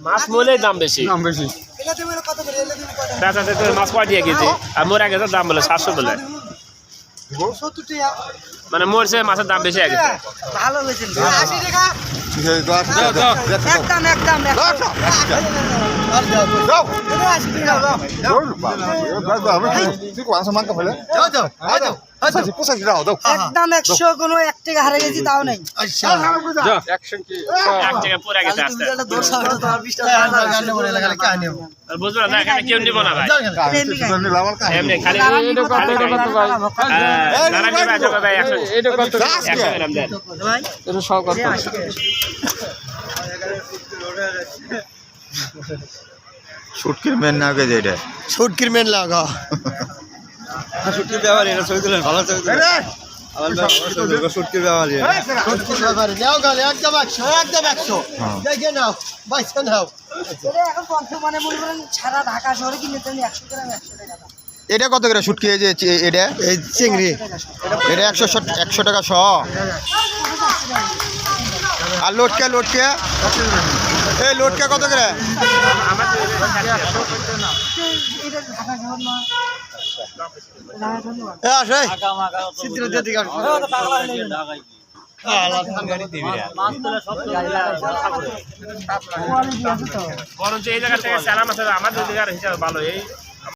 মাছ মূলের দাম বেশি। পেঁচাতে তো মাছ কয় টাকা কেজি, আর মোর আগে দাম বলে 700 বলে। মানে মোর সে মাছের দাম বেশি আগে। ভালো হয়েছে 80 টাকা একদম একদম একদম 100 কোনো 1 টাকা হারে গেছি তাও নাই। বুঝলো না, এখানে কেউ নিব না ভাই। এমনি খালি শুটকির মেন না কে যেটা শুটকির মেন লাগা শুটকির ব্যাপারে এটা ছবি তুলেন ভালো ছবি তুলেন শুটকির ব্যাপারে শুটকির ব্যাপারে নাও গালে একদম 100 দেখে নাও বাইসা নাও। এখন বর্তমানে মনে করেন সারা ঢাকা শহরে কিনতে 100 গ্রাম 100 টাকা দাম। এটা কত করে শুটকি এই যে এটা এই চিংড়ি এটা 100 টাকা শ। আর লোটকা এই লোটকা কত করে? বরঞ্চ এই জায়গা থেকে সালাম আছে আমাদের জায়গার হিসাবে ভালো। এই